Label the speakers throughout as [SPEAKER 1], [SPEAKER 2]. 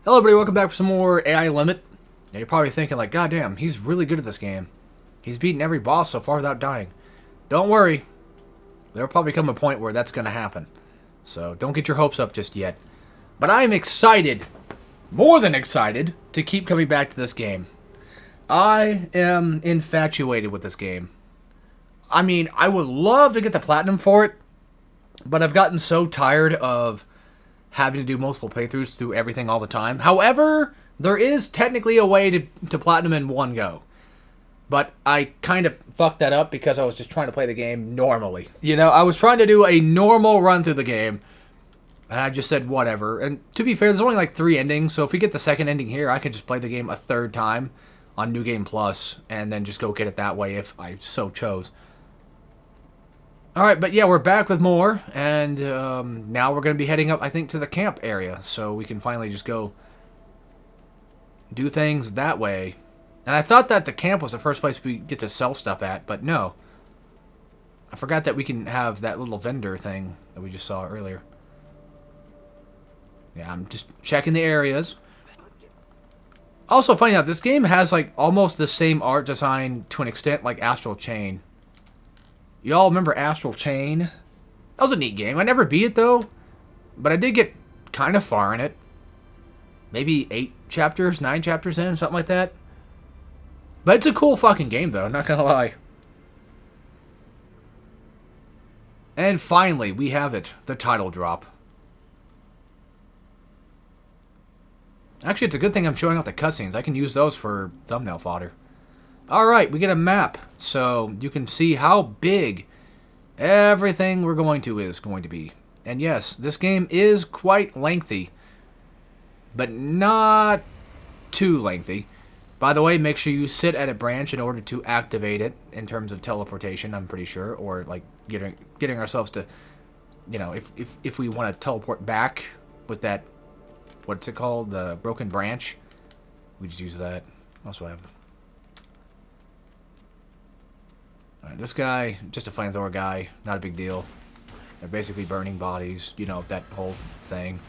[SPEAKER 1] Hello everybody, welcome back for some more AI Limit. Now you're probably thinking like, God damn, he's really good at this game. He's beaten every boss so far without dying. Don't worry. There'll probably come a point where that's going to happen. So don't get your hopes up just yet. But I am excited, more than excited, to keep coming back to this game. I am infatuated with this game. I mean, I would love to get the platinum for it, but I've gotten so tired of having to do multiple playthroughs through everything all the time. However, there is technically a way to platinum in one go. But I kind of fucked that up because I was just trying to play the game normally. You know, I was trying to do a normal run through the game. And I just said whatever. And to be fair, there's only like 3 endings. So if we get the second ending here, I can just play the game a third time on New Game Plus. And then just go get it that way if I so chose. Alright, but yeah, we're back with more, and now we're going to be heading up, I think, to the camp area, so we can finally just go do things that way. And I thought that the camp was the first place we get to sell stuff at, but no. I forgot that we can have that little vendor thing that we just saw earlier. Yeah, I'm just checking the areas. Also, finding out, this game has, like, almost the same art design to an extent like Astral Chain. Y'all remember Astral Chain? That was a neat game. I never beat it, though. But I did get kind of far in it. Maybe 8 chapters, 9 chapters in, something like that. But it's a cool fucking game, though. Not gonna lie. And finally, we have it. The title drop. Actually, it's a good thing I'm showing off the cutscenes. I can use those for thumbnail fodder. Alright, we get a map, so you can see how big everything we're going to is going to be. And yes, this game is quite lengthy, but not too lengthy. By the way, make sure you sit at a branch in order to activate it in terms of teleportation, I'm pretty sure, or like getting ourselves to, you know, if we want to teleport back with that, what's it called, the broken branch, we just use that. What else do I have? Alright, this guy, just a flamethrower guy, not a big deal. They're basically burning bodies, you know, that whole thing.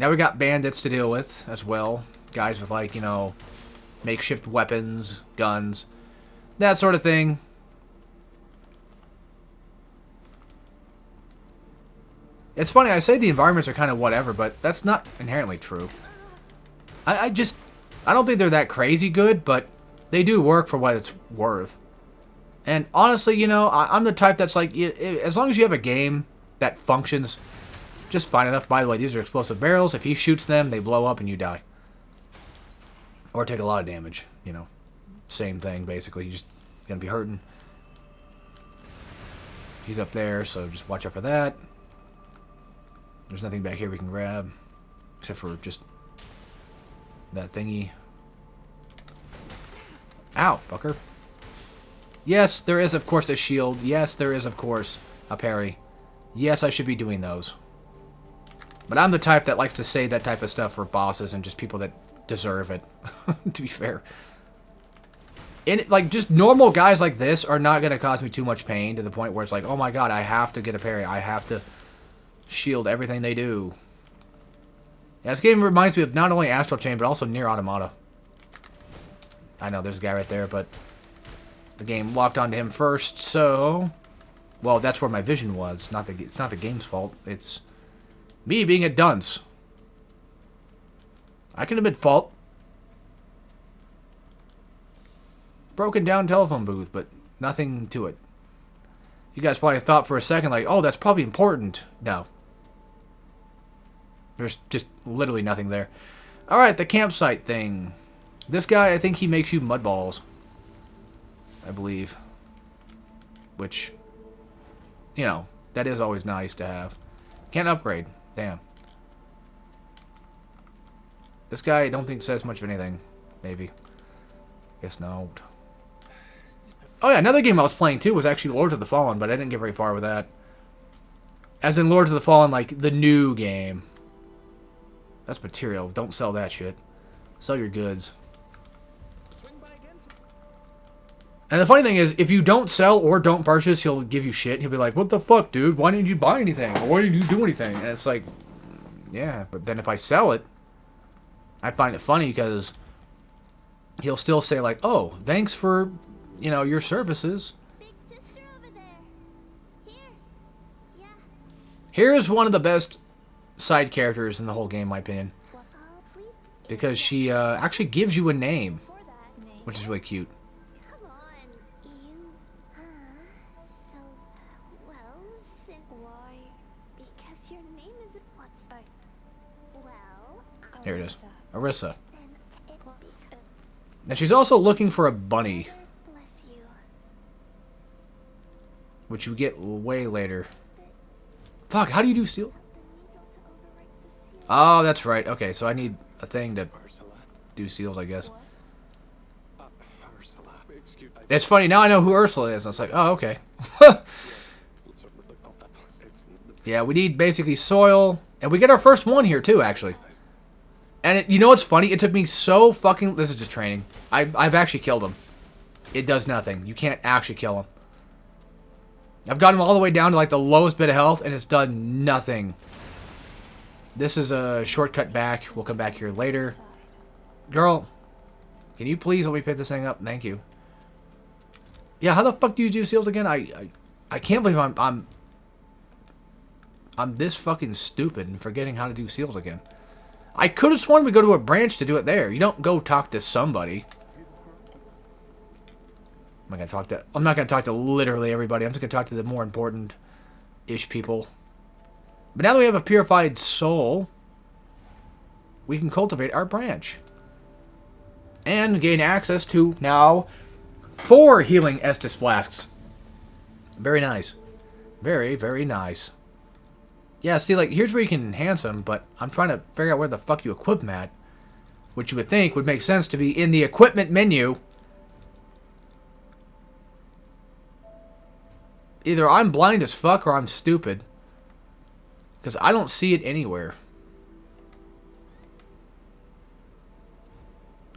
[SPEAKER 1] Now we got bandits to deal with as well. Guys with, like, you know, makeshift weapons, guns, that sort of thing. It's funny, I say the environments are kind of whatever, but that's not inherently true. I don't think they're that crazy good, but they do work for what it's worth. And honestly, you know, I'm the type that's like, as long as you have a game that functions just fine enough. By the way, these are explosive barrels. If he shoots them, they blow up and you die. Or take a lot of damage, you know. Same thing, basically. You're just going to be hurting. He's up there, so just watch out for that. There's nothing back here we can grab. Except for just that thingy. Ow, fucker. Yes, there is, of course, a shield. Yes, there is, of course, a parry. Yes, I should be doing those. But I'm the type that likes to say that type of stuff for bosses and just people that deserve it, to be fair. And, like, just normal guys like this are not going to cause me too much pain to the point where it's like, oh my god, I have to get a parry. I have to shield everything they do. Yeah, this game reminds me of not only Astral Chain, but also Nier Automata. I know, there's a guy right there, but the game locked onto him first, so... Well, that's where my vision was. It's not the game's fault. It's me being a dunce. I can admit fault. Broken down telephone booth, but nothing to it. You guys probably thought for a second, like, oh, that's probably important. No. There's just literally nothing there. Alright, the campsite thing. This guy, I think he makes you mud balls. I believe. Which, you know, that is always nice to have. Can't upgrade. Damn. This guy, I don't think says much of anything. Maybe. Guess not. Oh yeah, another game I was playing too was actually Lords of the Fallen, but I didn't get very far with that. As in Lords of the Fallen, like, the new game. That's material. Don't sell that shit. Sell your goods. And the funny thing is, if you don't sell or don't purchase, he'll give you shit. He'll be like, what the fuck, dude? Why didn't you buy anything? Or why didn't you do anything? And it's like, yeah, but then if I sell it, I find it funny because he'll still say like, "Oh, thanks for, your services."
[SPEAKER 2] Big sister over there. Here. Yeah.
[SPEAKER 1] Here's one of the best side characters in the whole game, in my opinion,
[SPEAKER 2] What's all please?
[SPEAKER 1] because she actually gives you a name,
[SPEAKER 2] For that name.
[SPEAKER 1] which is really cute.
[SPEAKER 2] Come on. You. So. Well, since. Why? Because your name is. What's. Well.
[SPEAKER 1] Here it is, Arissa.
[SPEAKER 2] Then it will be.
[SPEAKER 1] And she's also looking for a bunny,
[SPEAKER 2] Bless you.
[SPEAKER 1] which you get way later. Fuck, how do you do seal? Oh, that's right. Okay, so I need a thing to do seals, I guess. It's funny, now I know who Ursula is. I was like, oh, okay. Yeah, we need basically soil. And we get our first one here, too, actually. And you know what's funny? It took me so fucking... This is just training. I've actually killed him. It does nothing. You can't actually kill him. I've gotten him all the way down to like the lowest bit of health, and it's done nothing. This is a shortcut back. We'll come back here later. Girl, can you please let me pick this thing up? Thank you. Yeah, how the fuck do you do seals again? I can't believe I'm this fucking stupid and forgetting how to do seals again. I could have sworn we go to a branch to do it there. You don't go talk to somebody. I'm not gonna talk to literally everybody. I'm just gonna talk to the more important-ish people. But now that we have a purified soul, we can cultivate our branch. And gain access to, now, 4 healing Estus flasks. Very nice. Very, very nice. Yeah, see, like, here's where you can enhance them, but I'm trying to figure out where the fuck you equip them at. Which you would think would make sense to be in the equipment menu. Either I'm blind as fuck or I'm stupid. Because I don't see it anywhere.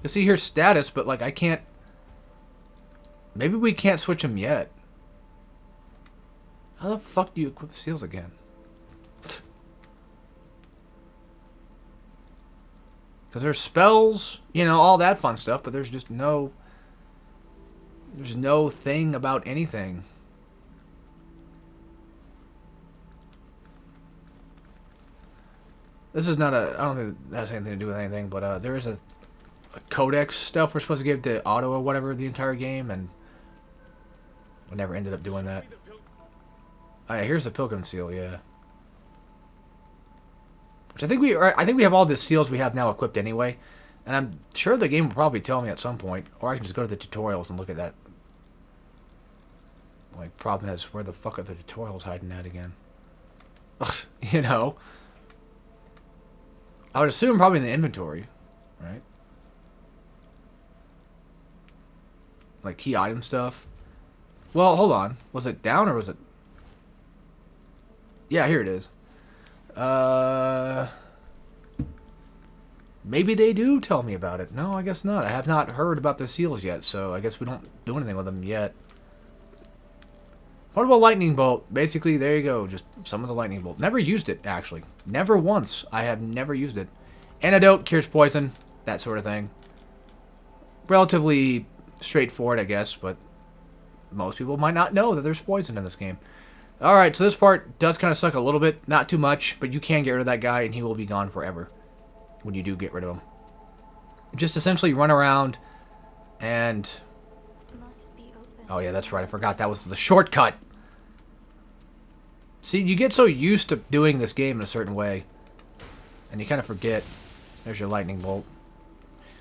[SPEAKER 1] You see here status, but like I can't... Maybe we can't switch them yet. How the fuck do you equip seals again? Because there's spells, all that fun stuff, but there's just no... There's no thing about anything. This is not a... I don't think that has anything to do with anything, but there is a codex stuff we're supposed to give to Otto or whatever the entire game, and we never ended up doing that. Oh yeah, here's the Pilgrim Seal, yeah. Which I think we have all the seals we have now equipped anyway, and I'm sure the game will probably tell me at some point, or I can just go to the tutorials and look at that. Like, problem is, where the fuck are the tutorials hiding at again? I would assume probably in the inventory, right? Like key item stuff. Well, hold on. Was it down or was it... Yeah, here it is. Maybe they do tell me about it. No, I guess not. I have not heard about the seals yet, so I guess we don't do anything with them yet. What about lightning bolt? Basically, there you go. Just summon the lightning bolt. Never used it, actually. Never once. I have never used it. Antidote, cures poison, that sort of thing. Relatively straightforward, I guess, but most people might not know that there's poison in this game. Alright, so this part does kind of suck a little bit. Not too much, but you can get rid of that guy, and he will be gone forever when you do get rid of him. Just essentially run around and... Oh yeah, that's right. I forgot that was the shortcut. See, you get so used to doing this game in a certain way, and you kind of forget. There's your lightning bolt.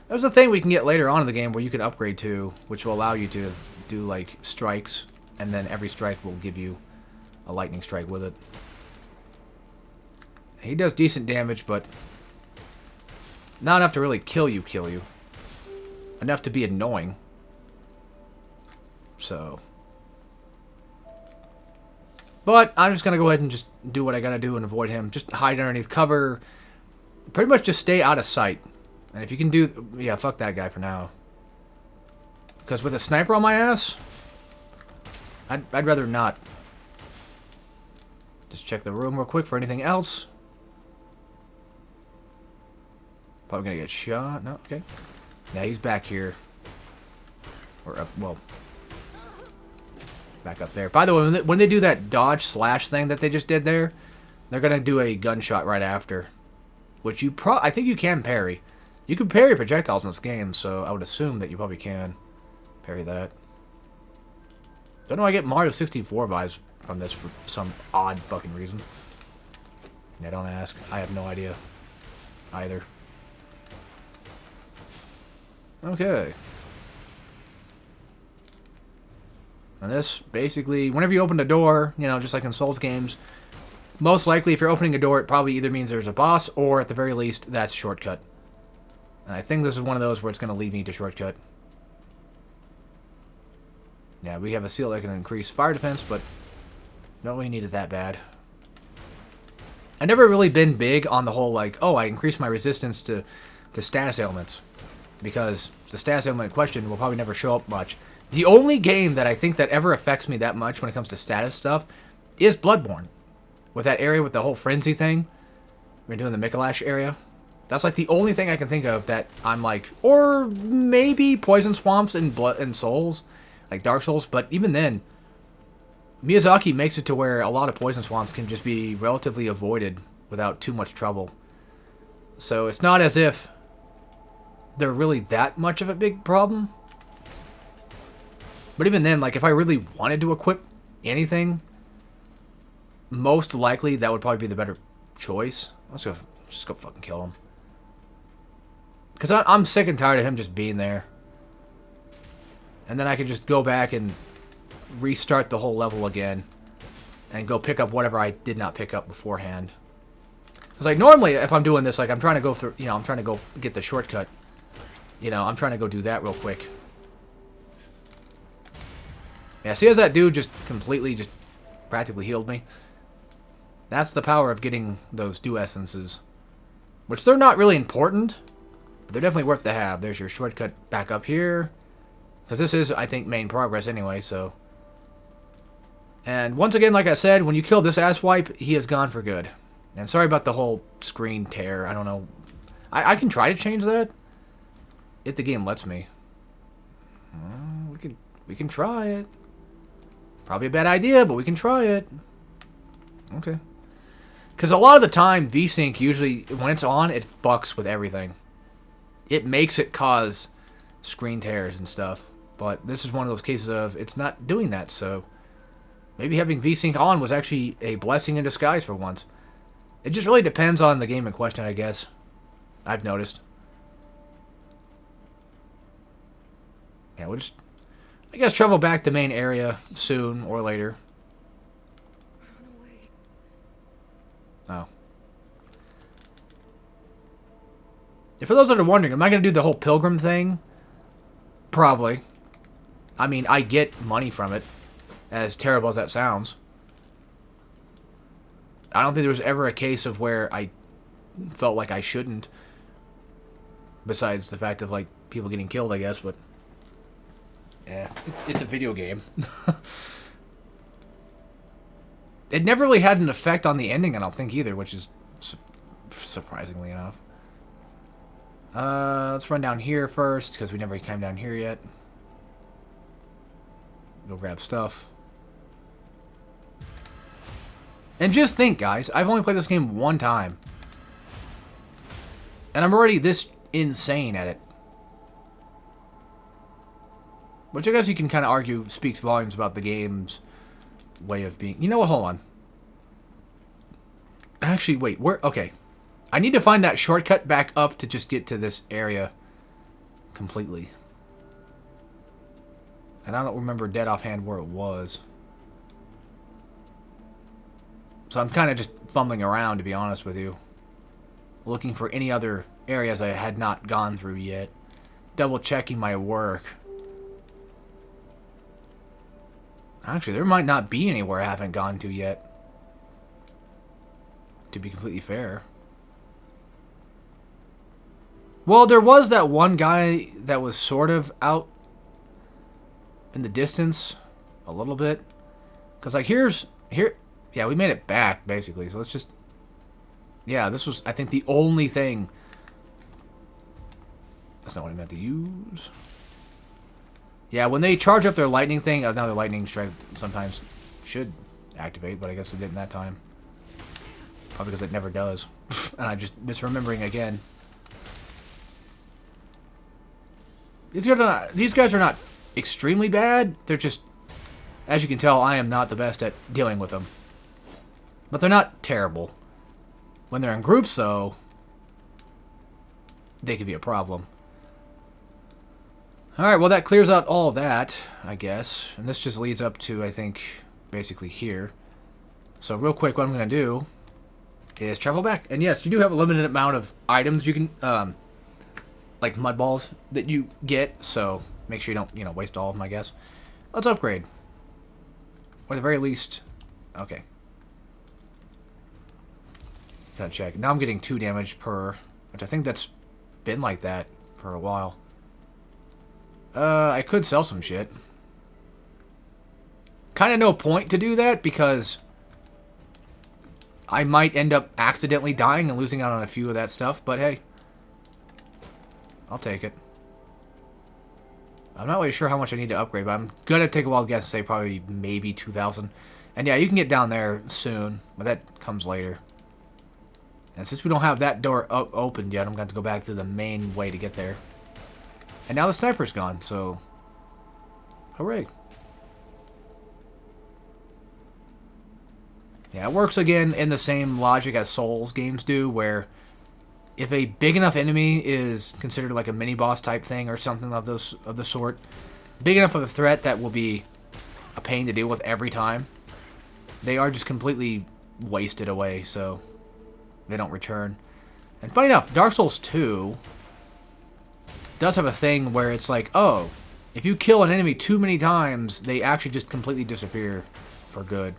[SPEAKER 1] There's a thing we can get later on in the game where you can upgrade to, which will allow you to do like strikes, and then every strike will give you a lightning strike with it. He does decent damage, but not enough to really kill you. Enough to be annoying. So. But I'm just going to go ahead and just do what I got to do and avoid him. Just hide underneath cover. Pretty much just stay out of sight. And if you can do... Yeah, fuck that guy for now. Because with a sniper on my ass, I'd rather not. Just check the room real quick for anything else. Probably gonna get shot. No, okay. Yeah, he's back here. Or up, well, back up there. By the way, when they do that dodge slash thing that they just did there, they're gonna do a gunshot right after, which I think you can parry. You can parry projectiles in this game, so I would assume that you probably can parry that. Don't know. I get Mario 64 vibes from this for some odd fucking reason. Yeah, don't ask. I have no idea either. Okay. And this, basically, whenever you open the door, you know, just like in Souls games, most likely if you're opening a door, it probably either means there's a boss, or at the very least, that's a shortcut. And I think this is one of those where it's going to lead me to shortcut. Yeah, we have a seal that can increase fire defense, but don't really need it that bad. I've never really been big on the whole, like, oh, I increase my resistance to status ailments. Because the status ailment in question will probably never show up much. The only game that I think that ever affects me that much when it comes to status stuff is Bloodborne. With that area with the whole frenzy thing. We're doing the Mikolash area. That's like the only thing I can think of that I'm like, or maybe Poison Swamps and Souls, like Dark Souls, but even then, Miyazaki makes it to where a lot of Poison Swamps can just be relatively avoided without too much trouble. So it's not as if they're really that much of a big problem. But even then, like, if I really wanted to equip anything, most likely that would probably be the better choice. Let's just go fucking kill him. Because I'm sick and tired of him just being there. And then I could just go back and restart the whole level again. And go pick up whatever I did not pick up beforehand. Because, like, normally if I'm doing this, like, I'm trying to go through, you know, I'm trying to go get the shortcut. You know, I'm trying to go do that real quick. Yeah, see as that dude just completely, just practically healed me? That's the power of getting those dew essences. Which they're not really important, but they're definitely worth to have. There's your shortcut back up here. Because this is, I think, main progress anyway, so. And once again, like I said, when you kill this asswipe, he is gone for good. And sorry about the whole screen tear. I don't know. I can try to change that. If the game lets me. We can try it. Probably a bad idea, but we can try it. Okay. Because a lot of the time, VSync usually, when it's on, it fucks with everything. It makes it cause screen tears and stuff. But this is one of those cases of, it's not doing that, so maybe having VSync on was actually a blessing in disguise for once. It just really depends on the game in question, I guess. I've noticed. Yeah, we'll just, I guess, travel back to the main area soon or later. Oh. Yeah, for those that are wondering, am I going to do the whole pilgrim thing? Probably. I mean, I get money from it, as terrible as that sounds. I don't think there was ever a case of where I felt like I shouldn't. Besides the fact of, like, people getting killed, I guess, but yeah, it's a video game. It never really had an effect on the ending, I don't think, either, which is surprisingly enough. Let's run down here first, because we never came down here yet. Go grab stuff. And just think, guys, I've only played this game one time. And I'm already this insane at it. Which I guess you can kind of argue speaks volumes about the game's way of being. You know what? Hold on. Actually, wait. Where? Okay. I need to find that shortcut back up to just get to this area completely. And I don't remember dead offhand where it was. So I'm kind of just fumbling around, to be honest with you. Looking for any other areas I had not gone through yet. Double checking my work. Actually, there might not be anywhere I haven't gone to yet. To be completely fair. Well, there was that one guy that was sort of out in the distance. A little bit. Because, like, here... Yeah, we made it back, basically. So let's just... Yeah, this was, I think, the only thing That's not what I meant to use. Yeah, when they charge up their lightning thing, now their lightning strike sometimes should activate, but I guess it didn't that time. Probably because it never does. And I'm just misremembering again. These guys are not extremely bad. They're just, as you can tell, I am not the best at dealing with them. But they're not terrible. When they're in groups, though, they could be a problem. Alright, well that clears out all that, I guess. And this just leads up to, I think, basically here. So real quick, what I'm going to do is travel back. And yes, you do have a limited amount of items you can, like mud balls that you get. So make sure you don't, waste all of them, I guess. Let's upgrade. Or at the very least, okay. Gotta check. Now I'm getting 2 damage per, which I think that's been like that for a while. I could sell some shit. Kind of no point to do that because I might end up accidentally dying and losing out on a few of that stuff, but hey. I'll take it. I'm not really sure how much I need to upgrade, but I'm gonna take a wild guess and say probably maybe 2,000. And yeah, you can get down there soon, but that comes later. And since we don't have that door opened yet, I'm going to go back to the main way to get there. And now the sniper's gone, so hooray. Yeah, it works again in the same logic as Souls games do, where if a big enough enemy is considered like a mini-boss type thing or something of the sort, big enough of a threat that will be a pain to deal with every time, they are just completely wasted away, so they don't return. And funny enough, Dark Souls 2 does have a thing where it's like, oh, if you kill an enemy too many times, they actually just completely disappear for good.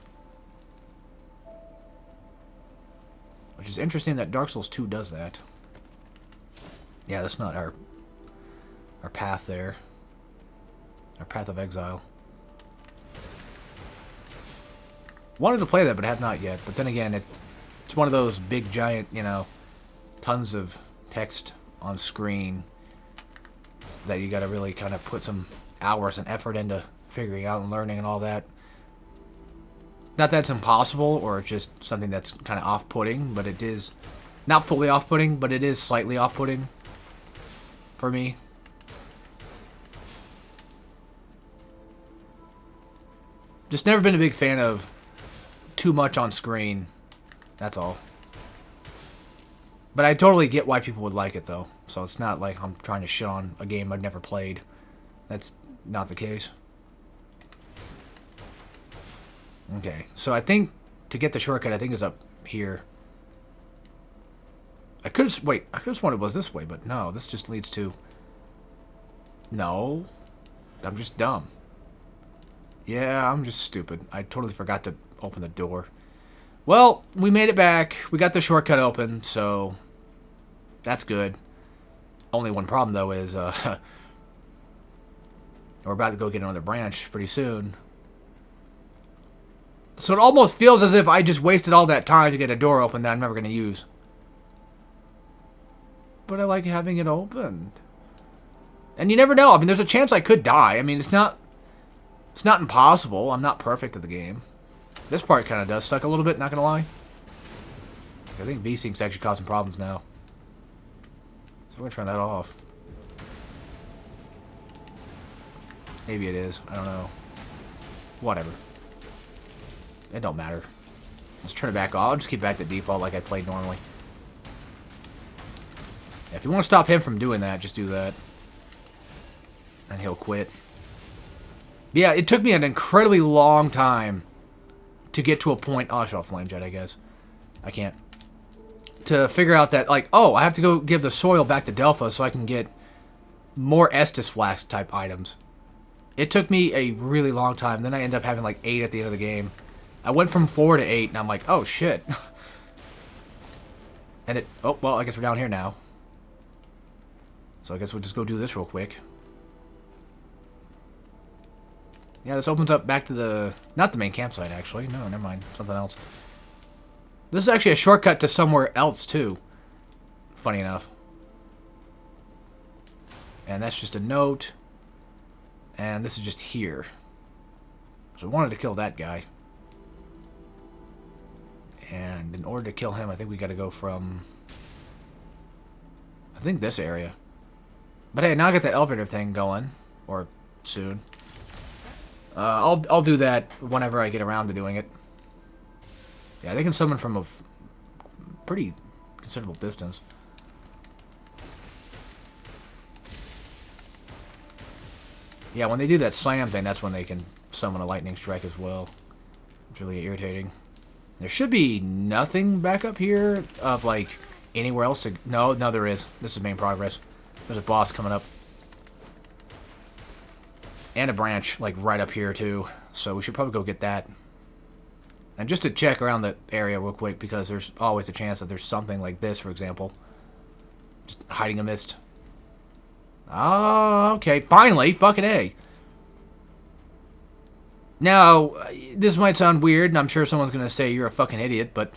[SPEAKER 1] Which is interesting that Dark Souls 2 does that. Yeah, that's not our path there. Our path of exile. Wanted to play that, but have not yet. But then again, it's one of those big, giant, tons of text on screen that you gotta really kind of put some hours and effort into figuring out and learning and all that. Not that it's impossible or just something that's kind of off-putting, but it is not fully off-putting, but it is slightly off-putting for me. Just never been a big fan of too much on screen. That's all. But I totally get why people would like it, though. So it's not like I'm trying to shit on a game I've never played. That's not the case. Okay, so I think to get the shortcut, I think it's up here. I could have sworn it was this way, but no, this just leads to... No. I'm just dumb. Yeah, I'm just stupid. I totally forgot to open the door. Well, we made it back. We got the shortcut open, so that's good. Only one problem, though, is we're about to go get another branch pretty soon. So it almost feels as if I just wasted all that time to get a door open that I'm never going to use. But I like having it opened. And you never know. I mean, there's a chance I could die. I mean, it's not impossible. I'm not perfect at the game. This part kind of does suck a little bit, not going to lie. I think V-Sync's actually causing problems now. So we're going to turn that off. Maybe it is. I don't know. Whatever. It don't matter. Let's turn it back off. I'll just keep it back to default like I played normally. If you want to stop him from doing that, just do that. And he'll quit. But yeah, it took me an incredibly long time to get to a point... Oh, I should have Flame Jet, I guess. I can't. To figure out that, like, oh, I have to go give the soil back to Delpha so I can get more Estus Flask type items. It took me a really long time. Then I ended up having like 8 at the end of the game. I went from 4 to 8, and I'm like, oh, shit. And it... Oh, well, I guess we're down here now. So I guess we'll just go do this real quick. Yeah, this opens up back to the... Not the main campsite, actually. No, never mind. Something else. This is actually a shortcut to somewhere else, too. Funny enough. And that's just a note. And this is just here. So we wanted to kill that guy. And in order to kill him, I think we got to go from... I think this area. But hey, now I got the elevator thing going. Or soon. I'll do that whenever I get around to doing it. Yeah, they can summon from a pretty considerable distance. Yeah, when they do that slam thing, that's when they can summon a lightning strike as well. It's really irritating. There should be nothing back up here of, like, anywhere else to... No, there is. This is main progress. There's a boss coming up. And a branch, like, right up here, too. So we should probably go get that. And just to check around the area real quick, because there's always a chance that there's something like this, for example. Just hiding a mist. Oh, okay. Finally! Fucking A. Now, this might sound weird, and I'm sure someone's going to say you're a fucking idiot, but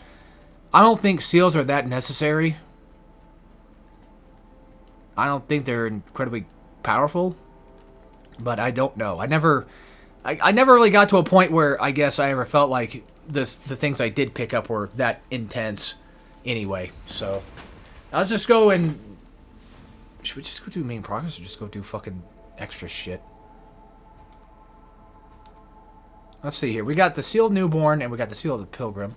[SPEAKER 1] I don't think seals are that necessary. I don't think they're incredibly powerful, but I don't know. I never really got to a point where I guess I ever felt like the things I did pick up were that intense anyway. So, let's just go and... Should we just go do main progress or just go do fucking extra shit? Let's see here. We got the Sealed Newborn and we got the Seal of the Pilgrim.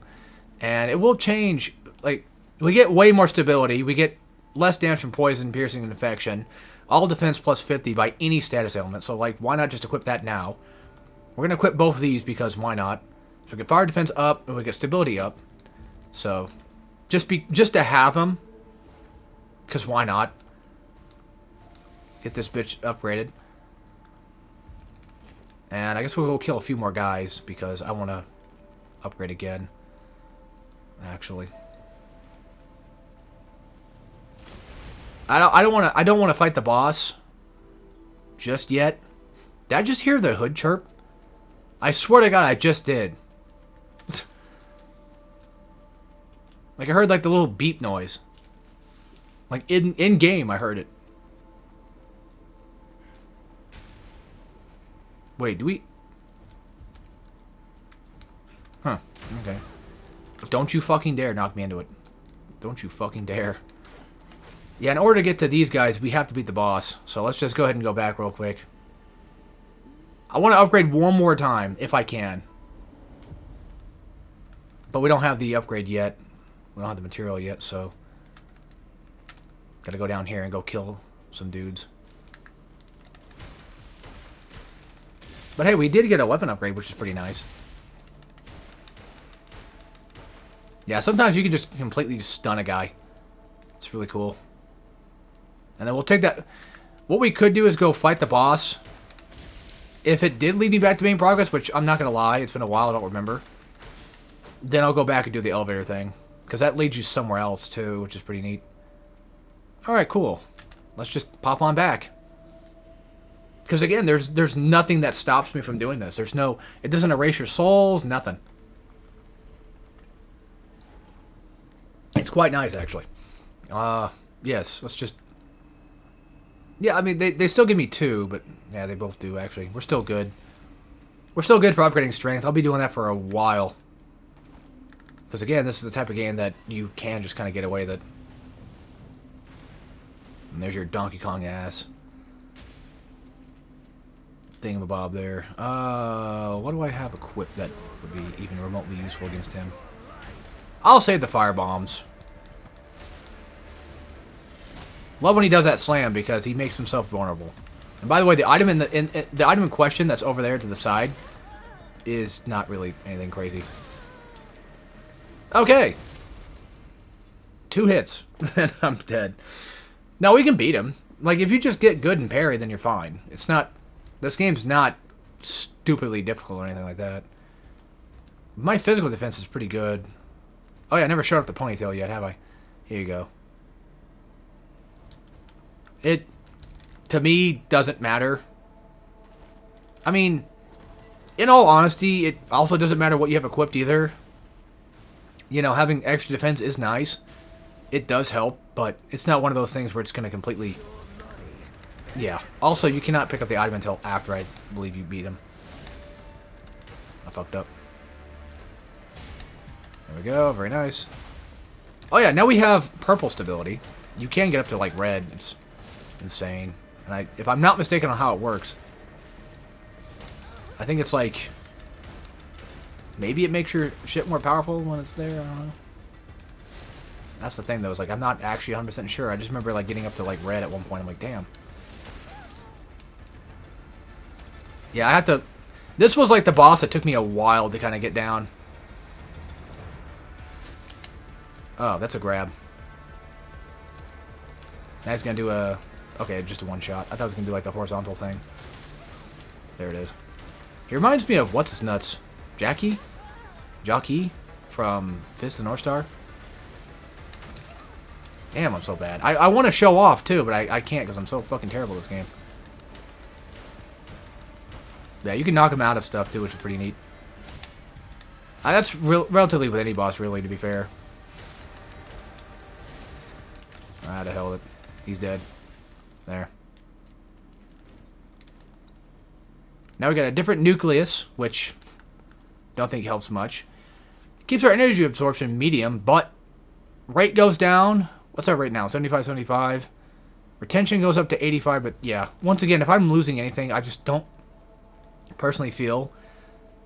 [SPEAKER 1] And it will change. Like, we get way more stability. We get less damage from poison, piercing, and infection. All defense plus 50 by any status element. So, like, why not just equip that now? We're going to equip both of these because why not? So we get fire defense up and we get stability up. So, just to have them. Because why not? Get this bitch upgraded. And I guess we'll go kill a few more guys because I want to upgrade again. Actually, I don't want to fight the boss just yet. Did I just hear the hood chirp? I swear to God, I just did. Like I heard like the little beep noise. Like in game, I heard it. Wait, do we... Huh, okay. Don't you fucking dare knock me into it. Don't you fucking dare. Yeah, in order to get to these guys, we have to beat the boss. So let's just go ahead and go back real quick. I want to upgrade one more time, if I can. But we don't have the upgrade yet. We don't have the material yet, so... Gotta go down here and go kill some dudes. But hey, we did get a weapon upgrade, which is pretty nice. Yeah, sometimes you can just completely stun a guy. It's really cool. And then we'll take that... What we could do is go fight the boss. If it did lead me back to main progress, which I'm not going to lie, it's been a while, I don't remember. Then I'll go back and do the elevator thing. Because that leads you somewhere else, too, which is pretty neat. Alright, cool. Let's just pop on back. Because again, there's nothing that stops me from doing this. There's no... It doesn't erase your souls, nothing. It's quite nice, actually. Yes, let's just... Yeah, I mean, they still give me 2, but... Yeah, they both do, actually. We're still good. We're still good for upgrading strength. I'll be doing that for a while. Because again, this is the type of game that you can just kind of get away with it. And there's your Donkey Kong ass. Thingamabob there. What do I have equipped that would be even remotely useful against him? I'll save the fire bombs. Love when he does that slam because he makes himself vulnerable. And by the way, the item in the item in question that's over there to the side is not really anything crazy. Okay. 2 hits and I'm dead. No, we can beat him. Like if you just get good and parry, then you're fine. It's not. This game's not stupidly difficult or anything like that. My physical defense is pretty good. Oh yeah, I never showed off the ponytail yet, have I? Here you go. It, to me, doesn't matter. I mean, in all honesty, it also doesn't matter what you have equipped either. You know, having extra defense is nice. It does help, but it's not one of those things where it's going to completely Yeah. Also, you cannot pick up the item until after I believe you beat him. I fucked up. There we go. Very nice. Oh yeah, now we have purple stability. You can get up to like red. It's insane. And if I'm not mistaken on how it works, I think it's like maybe it makes your shit more powerful when it's there. I don't know. That's the thing though. Is like I'm not actually 100% sure. I just remember like getting up to like red at one point. I'm like, damn. Yeah, I have to. This was like the boss that took me a while to kind of get down. Oh, that's a grab. Now he's gonna do a. Okay, just a one shot. I thought it was gonna do like the horizontal thing. There it is. He reminds me of what's his nuts, Jackie from Fist of the North Star. Damn, I'm so bad. I want to show off too, but I can't because I'm so fucking terrible at this game. Yeah, you can knock him out of stuff too, which is pretty neat. That's relatively with any boss, really, to be fair. Ah, the hell with it. He's dead. There. Now we got a different nucleus, which don't think helps much. Keeps our energy absorption medium, but rate goes down. What's our rate now? 75, 75. Retention goes up to 85, but yeah. Once again, if I'm losing anything, I just don't personally feel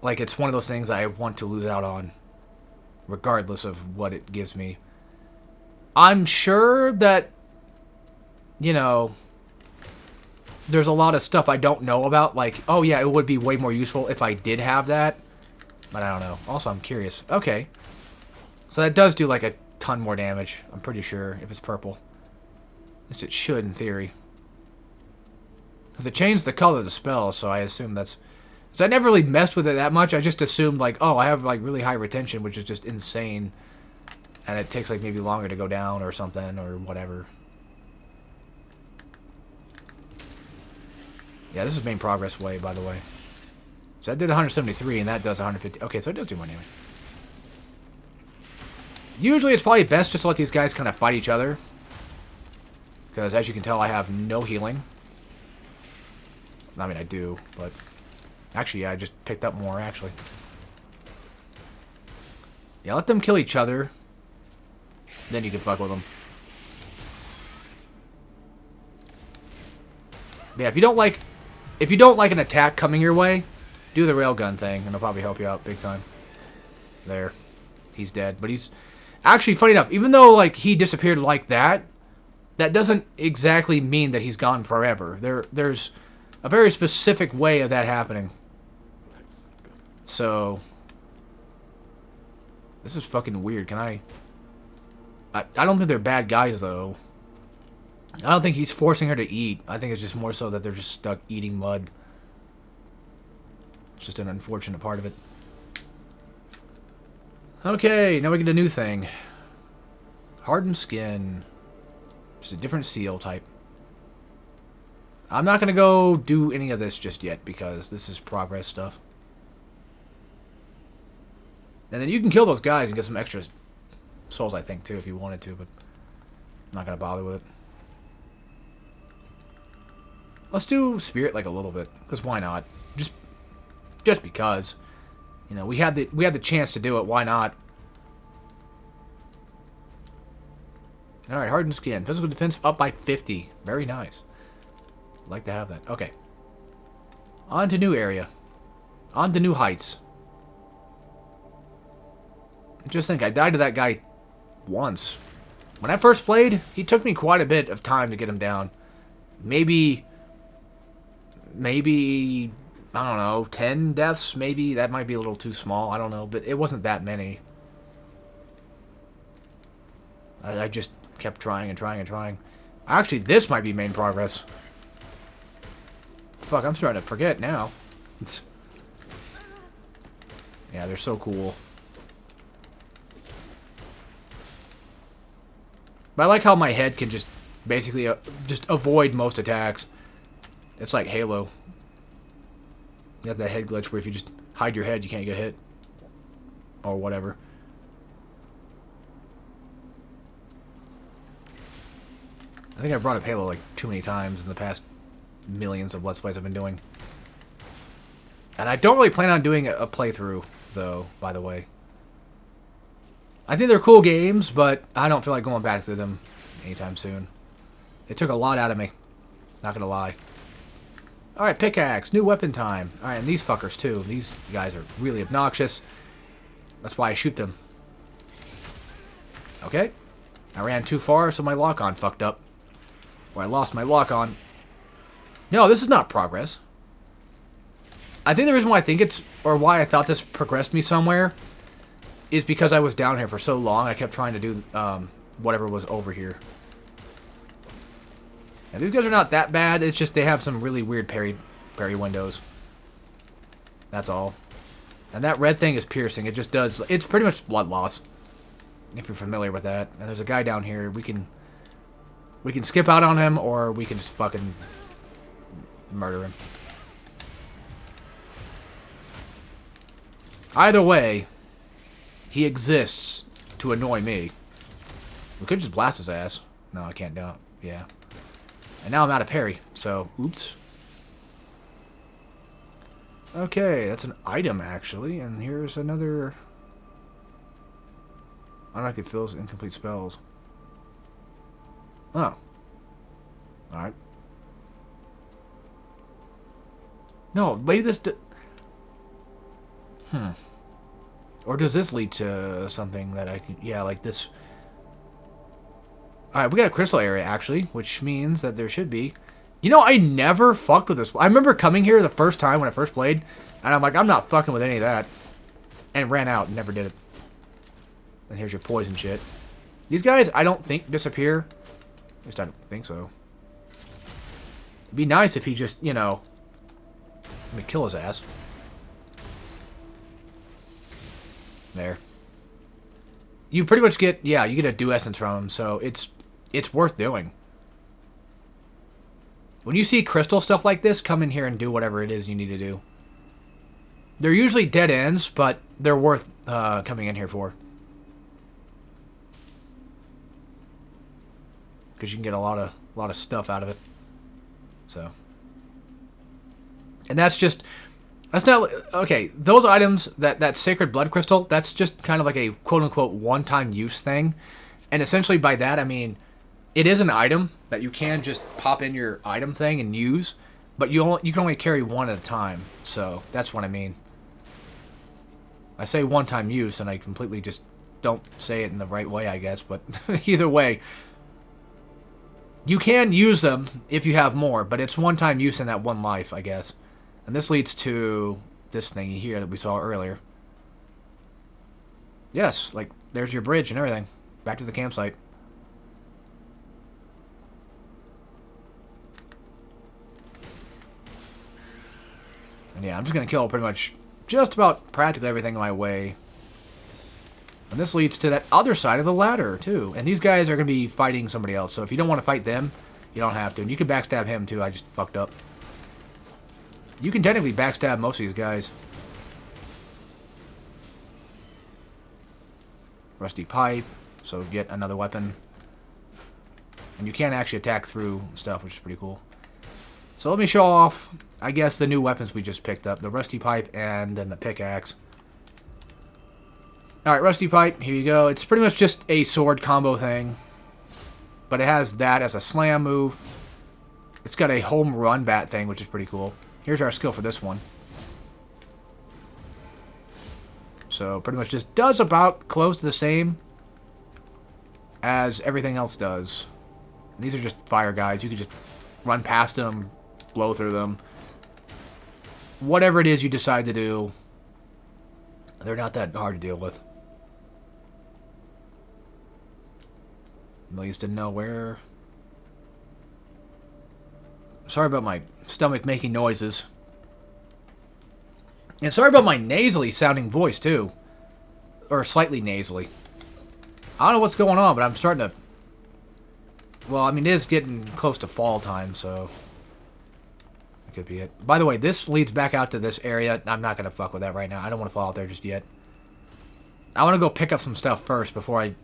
[SPEAKER 1] like it's one of those things I want to lose out on, regardless of what it gives me. I'm sure that, you know, there's a lot of stuff I don't know about. Like, oh yeah, it would be way more useful if I did have that. But I don't know. Also, I'm curious. Okay. So that does do like a ton more damage, I'm pretty sure, if it's purple. At least it should, in theory. Because it changed the color of the spell, so I assume that's... So I never really messed with it that much. I just assumed, like, oh, I have, like, really high retention, which is just insane. And it takes, like, maybe longer to go down or something, or whatever. Yeah, this is main progress way, by the way. So that did 173, and that does 150. Okay, so it does do more damage. Usually it's probably best just to let these guys kind of fight each other. Because, as you can tell, I have no healing. I mean, I do, but... Actually, yeah, I just picked up more, actually. Yeah, let them kill each other. Then you can fuck with them. But yeah, if you don't like an attack coming your way, do the railgun thing, and it'll probably help you out big time. There. He's dead. But he's... Actually, funny enough, even though, like, he disappeared like that, that doesn't exactly mean that he's gone forever. There's a very specific way of that happening. So... This is fucking weird. Can I don't think they're bad guys, though. I don't think he's forcing her to eat. I think it's just more so that they're just stuck eating mud. It's just an unfortunate part of it. Okay, now we get a new thing. Hardened skin. Just a different seal type. I'm not going to go do any of this just yet because this is progress stuff. And then you can kill those guys and get some extra souls, I think, too, if you wanted to, but I'm not going to bother with it. Let's do Spirit like a little bit, because why not? Just because. You know, we had the chance to do it, why not? Alright, Hardened Skin. Physical defense up by 50. Very nice. I'd like to have that. Okay. On to new area. On to new heights. Just think, I died to that guy once. When I first played, he took me quite a bit of time to get him down. Maybe, I don't know, 10 deaths, maybe? That might be a little too small, I don't know, but it wasn't that many. I just kept trying and trying and trying. Actually, this might be main progress. Fuck, I'm starting to forget now. Yeah, they're so cool. But I like how my head can just basically just avoid most attacks. It's like Halo. You have that head glitch where if you just hide your head, you can't get hit. Or whatever. I think I brought up Halo like too many times in the past millions of Let's Plays I've been doing. And I don't really plan on doing a playthrough, though, by the way. I think they're cool games, but I don't feel like going back through them anytime soon. It took a lot out of me. Not gonna lie. Alright, pickaxe. New weapon time. Alright, and these fuckers, too. These guys are really obnoxious. That's why I shoot them. Okay. I ran too far, so my lock-on fucked up. Or I lost my lock-on. No, this is not progress. I think the reason why I think it's... Or why I thought this progressed me somewhere... is because I was down here for so long, I kept trying to do whatever was over here. Now, these guys are not that bad, it's just they have some really weird parry windows. That's all. And that red thing is piercing, it just does... It's pretty much blood loss. If you're familiar with that. And there's a guy down here, we can skip out on him, or we can just fucking murder him. Either way... He exists to annoy me. We could just blast his ass. No, I can't do it. Yeah. And now I'm out of parry, so oops. Okay, that's an item actually, and here's another... I don't know if it fills incomplete spells. Oh. Alright. No, maybe this... Or does this lead to something that I can... Yeah, like this... Alright, we got a crystal area, actually, which means that there should be... You know, I never fucked with this. I remember coming here the first time when I first played, and I'm like, I'm not fucking with any of that. And ran out and never did it. And here's your poison shit. These guys, I don't think disappear. At least I don't think so. It'd be nice if he just, you know... Let me kill his ass. There. You pretty much get, yeah, you get a dew essence from him, so it's worth doing. When you see crystal stuff like this, come in here and do whatever it is you need to do. They're usually dead ends, but they're worth coming in here for. Because you can get a lot of stuff out of it. So. And that's just... That's not... Okay, those items, that Sacred Blood Crystal, that's just kind of like a quote-unquote one-time use thing. And essentially by that, I mean, it is an item that you can just pop in your item thing and use, but you can only carry one at a time. So, that's what I mean. I say one-time use, and I completely just don't say it in the right way, I guess, but either way... You can use them if you have more, but it's one-time use in that one life, I guess. And this leads to this thing here that we saw earlier. Yes, like, there's your bridge and everything. Back to the campsite. And yeah, I'm just going to kill pretty much just about practically everything in my way. And this leads to that other side of the ladder, too. And these guys are going to be fighting somebody else. So if you don't want to fight them, you don't have to. And you can backstab him, too. I just fucked up. You can technically backstab most of these guys. Rusty pipe. So get another weapon. And you can actually attack through stuff, which is pretty cool. So let me show off, I guess, the new weapons we just picked up. The rusty pipe and then the pickaxe. Alright, rusty pipe. Here you go. It's pretty much just a sword combo thing. But it has that as a slam move. It's got a home run bat thing, which is pretty cool. Here's our skill for this one. So, pretty much just does about close to the same as everything else does. And these are just fire guys. You can just run past them, blow through them. Whatever it is you decide to do, they're not that hard to deal with. Millions to nowhere. Sorry about my stomach making noises. And sorry about my nasally sounding voice, too. Or slightly nasally. I don't know what's going on, but I'm starting to... Well, I mean, it is getting close to fall time, so... That could be it. By the way, this leads back out to this area. I'm not going to fuck with that right now. I don't want to fall out there just yet. I want to go pick up some stuff first before I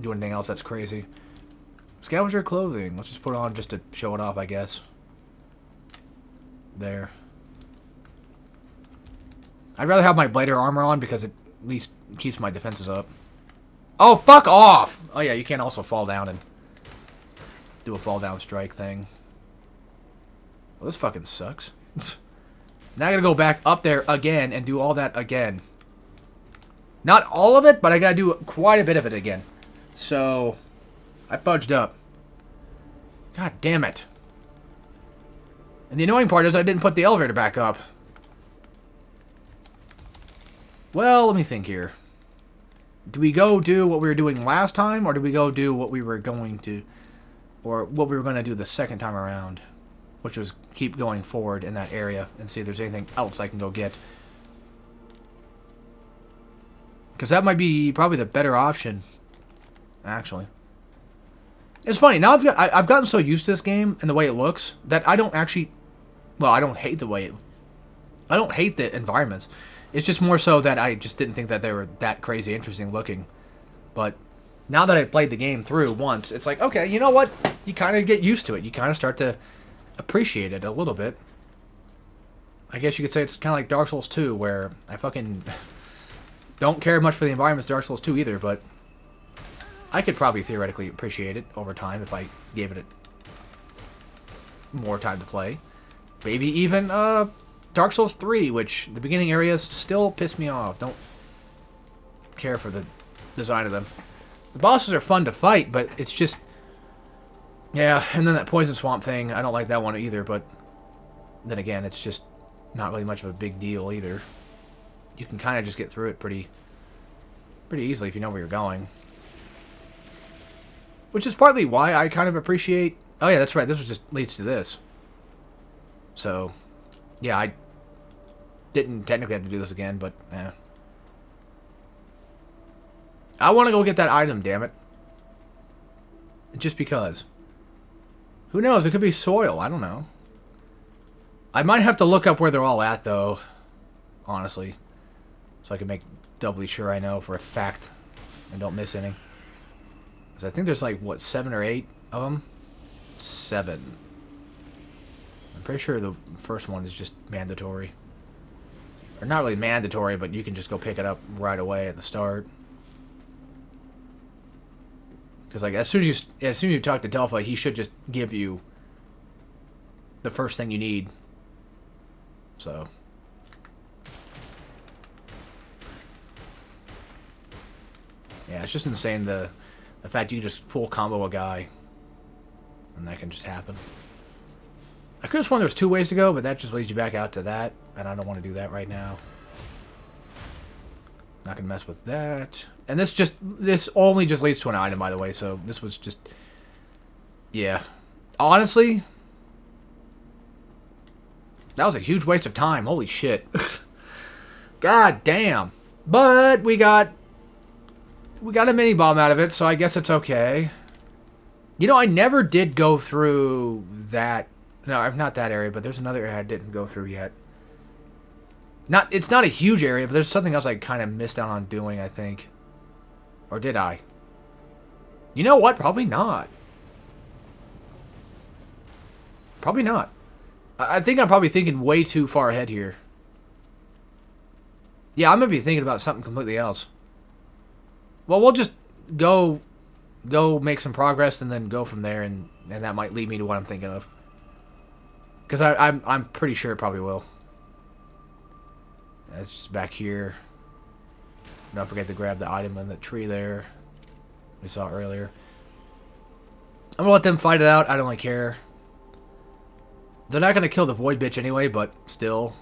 [SPEAKER 1] do anything else that's crazy. Scavenger clothing. Let's just put it on just to show it off, I guess. there. I'd rather have my blader armor on because it at least keeps my defenses up. Oh, fuck off! Oh yeah, you can also fall down and do a fall down strike thing. Well, this fucking sucks. Now I gotta go back up there again and do all that again. Not all of it, but I gotta do quite a bit of it again. So, I fudged up. God damn it. And the annoying part is I didn't put the elevator back up. Well, let me think here. Do we go do what we were doing last time, or do we go do what we were going to... Or what we were going to do the second time around? Which was keep going forward in that area and see if there's anything else I can go get. Because that might be probably the better option, actually. It's funny, now I've gotten so used to this game and the way it looks that I don't actually... Well, I don't hate the way it... I don't hate the environments. It's just more so that I just didn't think that they were that crazy interesting looking. But now that I've played the game through once, it's like, okay, you know what? You kind of get used to it. You kind of start to appreciate it a little bit. I guess you could say it's kind of like Dark Souls 2, where I fucking don't care much for the environments of Dark Souls 2 either, but I could probably theoretically appreciate it over time if I gave it more time to play. Maybe even Dark Souls 3, which the beginning areas still piss me off. Don't care for the design of them. The bosses are fun to fight, but it's just... Yeah, and then that Poison Swamp thing, I don't like that one either, but then again, it's just not really much of a big deal either. You can kind of just get through it pretty easily if you know where you're going. Which is partly why I kind of appreciate... Oh yeah, that's right, this just leads to this. So, yeah, I didn't technically have to do this again, but, eh. I want to go get that item, damn it. Just because. Who knows? It could be soil. I don't know. I might have to look up where they're all at, though. Honestly. So I can make doubly sure I know for a fact. And don't miss any. Because I think there's like, what, 7 or 8 of them? 7. I'm pretty sure the first one is just mandatory. Or not really mandatory, but you can just go pick it up right away at the start. Because like as soon as you talk to Delphi, he should just give you the first thing you need. So yeah, it's just insane the fact you just full combo a guy, and that can just happen. I could have sworn there was 2 ways to go, but that just leads you back out to that, and I don't want to do that right now. Not gonna mess with that. And this only just leads to an item, by the way, so this was just... Yeah. Honestly, that was a huge waste of time. Holy shit. God damn. But we got a mini-bomb out of it, so I guess it's okay. You know, I never did go through that... No, not that area, but there's another area I didn't go through yet. It's not a huge area, but there's something else I kind of missed out on doing, I think. Or did I? You know what? Probably not. Probably not. I think I'm probably thinking way too far ahead here. Yeah, I'm going to be thinking about something completely else. Well, we'll just go make some progress and then go from there, and that might lead me to what I'm thinking of. Because I'm pretty sure it probably will. It's just back here. Don't forget to grab the item in the tree there. We saw earlier. I'm going to let them fight it out. I don't really care. They're not going to kill the Void bitch anyway, but still.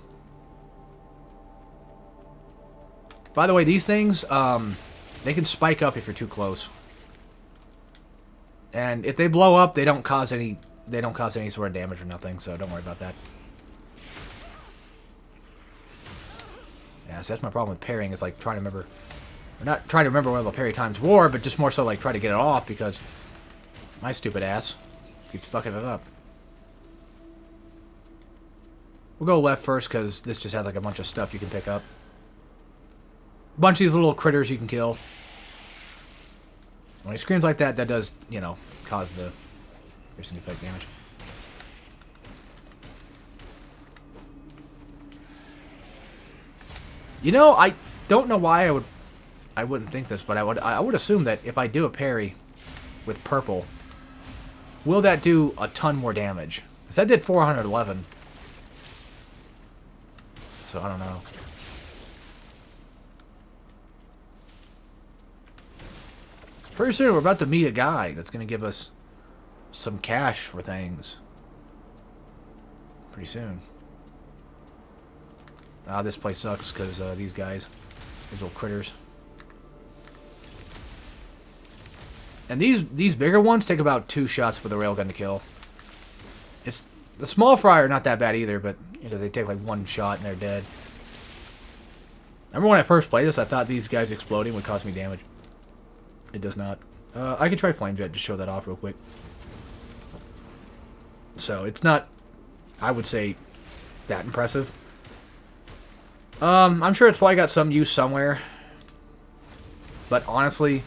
[SPEAKER 1] By the way, these things, they can spike up if you're too close. And if they blow up, they don't cause any sort of damage or nothing, so don't worry about that. Yeah, so that's my problem with parrying, is like trying to remember... Or not trying to remember where the parry times were, but just more so like try to get it off, because my stupid ass keeps fucking it up. We'll go left first, because this just has like a bunch of stuff you can pick up. A bunch of these little critters you can kill. When he screams like that, that does, you know, cause the piercing effect damage. You know, I don't know why I wouldn't think this, but I would assume that if I do a parry with purple, will that do a ton more damage? Because that did 411. So I don't know. Pretty soon we're about to meet a guy that's going to give us some cash for things. Pretty soon. Ah, this place sucks because these guys, these little critters. And these bigger ones take about 2 shots with a railgun to kill. It's the small fry are not that bad either, but you know they take like 1 shot and they're dead. I remember when I first played this, I thought these guys exploding would cause me damage. It does not. I could try Flame Jet to show that off real quick. So it's not, I would say, that impressive. I'm sure it's probably got some use somewhere. But honestly,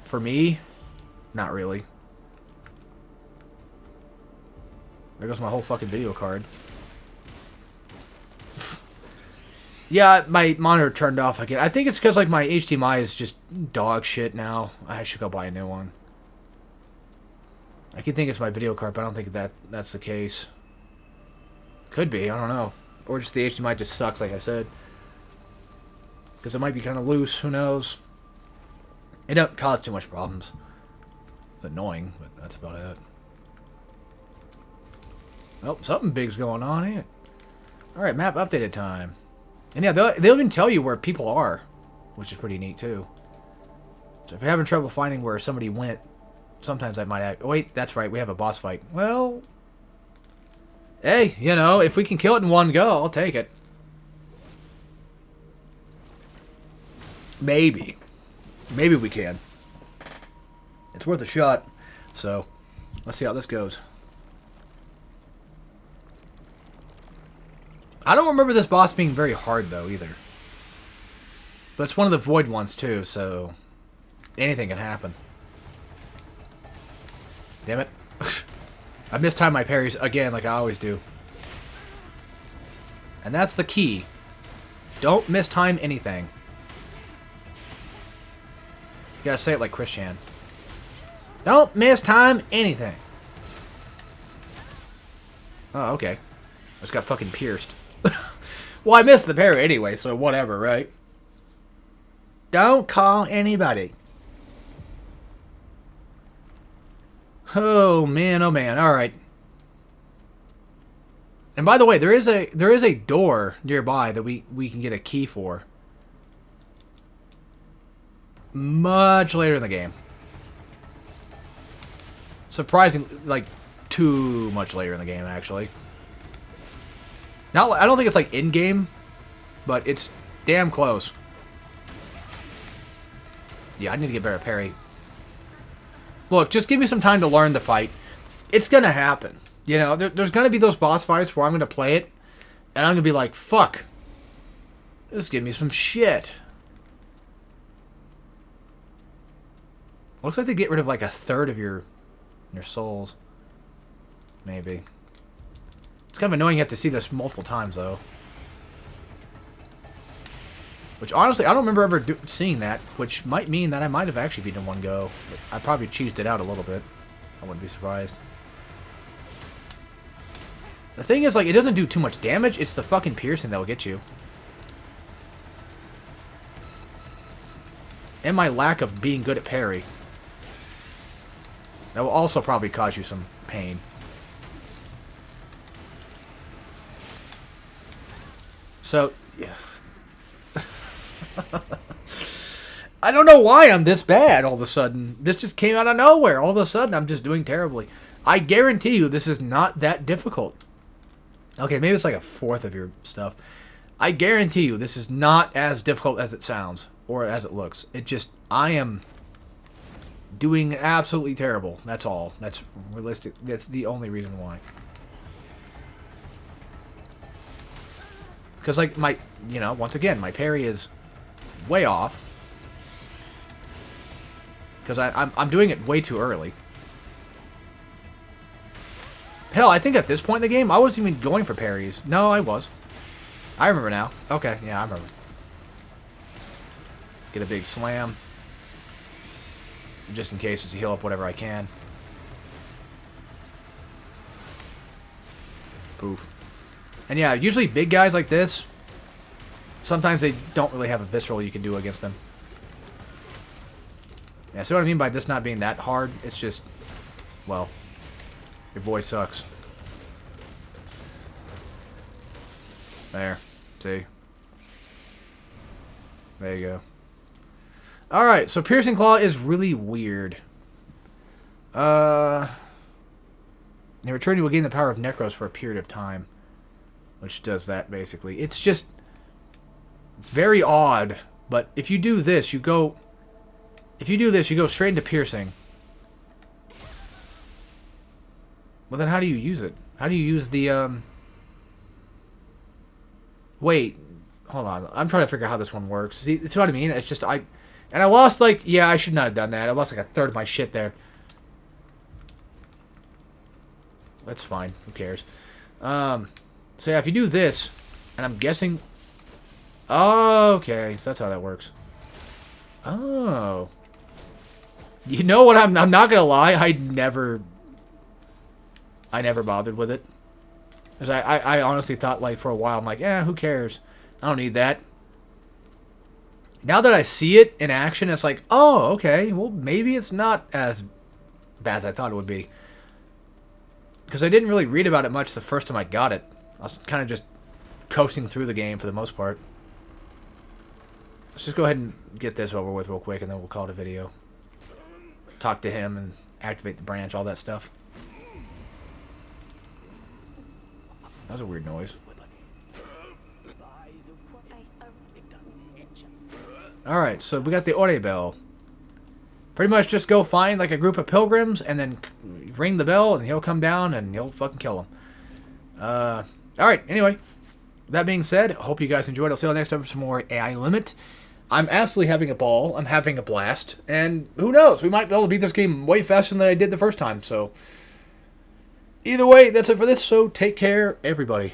[SPEAKER 1] for me, not really. There goes my whole fucking video card. Yeah, my monitor turned off again. I think it's because like my HDMI is just dog shit now. I should go buy a new one. I can think it's my video card, but I don't think that's the case. Could be, I don't know. Or just the HDMI just sucks, like I said. Because it might be kind of loose, who knows. It don't cause too much problems. It's annoying, but that's about it. Oh, something big's going on here. Alright, map updated time. And yeah, they'll even tell you where people are, which is pretty neat too. So if you're having trouble finding where somebody went, sometimes I might act. Oh, wait, that's right, we have a boss fight. Well, hey, you know, if we can kill it in one go, I'll take it. Maybe. Maybe we can. It's worth a shot. So, let's see how this goes. I don't remember this boss being very hard, though, either. But it's one of the void ones, too, so anything can happen. Damn it. I mistimed my parries again, like I always do. And that's the key. Don't mistime anything. You gotta say it like Christian. Don't mistime anything. Oh, okay. I just got fucking pierced. Well, I missed the parry anyway, so whatever, right? Don't call anybody. Oh man, alright. And by the way, there is a door nearby that we can get a key for. Much later in the game. Surprisingly, like, too much later in the game, actually. Now, I don't think it's like in-game, but it's damn close. Yeah, I need to get better at parry. Look, just give me some time to learn the fight. It's gonna happen. You know, there's gonna be those boss fights where I'm gonna play it, and I'm gonna be like, fuck. Just give me some shit. Looks like they get rid of like 1/3 of your souls. Maybe. It's kind of annoying you have to see this multiple times, though. Which, honestly, I don't remember ever seeing that, which might mean that I might have actually beaten in one go. But I probably cheesed it out a little bit. I wouldn't be surprised. The thing is, like, it doesn't do too much damage. It's the fucking piercing that will get you. And my lack of being good at parry. That will also probably cause you some pain. So, yeah. I don't know why I'm this bad all of a sudden. This just came out of nowhere. All of a sudden, I'm just doing terribly. I guarantee you this is not that difficult. Okay, maybe it's like 1/4 of your stuff. I guarantee you this is not as difficult as it sounds. Or as it looks. It just, I am doing absolutely terrible. That's all. That's realistic. That's the only reason why. Because, like, my, you know, once again, my parry is way off. Because I'm doing it way too early. Hell, I think at this point in the game, I wasn't even going for parries. No, I was. I remember now. Okay, yeah, I remember. Get a big slam. Just in case, just to heal up whatever I can. Poof. And yeah, usually big guys like this, sometimes they don't really have a visceral you can do against them. Yeah, see what I mean by this not being that hard? It's just, well, your boy sucks. There. See? There you go. Alright, so Piercing Claw is really weird. In return, you will gain the power of Necros for a period of time. Which does that, basically. It's just very odd. But if you do this, you go... If you do this, you go straight into Piercing. Well, then how do you use it? How do you use the, Wait. Hold on. I'm trying to figure out how this one works. See what I mean? It's just, And I lost, like... Yeah, I should not have done that. I lost, like, a third of my shit there. That's fine. Who cares? So yeah, if you do this, and I'm guessing... Oh, okay. So that's how that works. Oh. You know what? I'm not gonna lie. I never bothered with it. Because I honestly thought, like, for a while, I'm like, who cares? I don't need that. Now that I see it in action, it's like, oh, okay. Well, maybe it's not as bad as I thought it would be. Because I didn't really read about it much the first time I got it. I was kind of just coasting through the game for the most part. Let's just go ahead and get this over with real quick, and then we'll call it a video. Talk to him and activate the branch, all that stuff. That was a weird noise. Alright, so we got the Ore Bell. Pretty much just go find like a group of pilgrims and then ring the bell and he'll come down and he'll fucking kill them. Alright, anyway. That being said, I hope you guys enjoyed. I'll see you next time for some more AI Limit. I'm absolutely having a ball. I'm having a blast. And who knows? We might be able to beat this game way faster than I did the first time. So, either way, that's it for this. So, take care, everybody.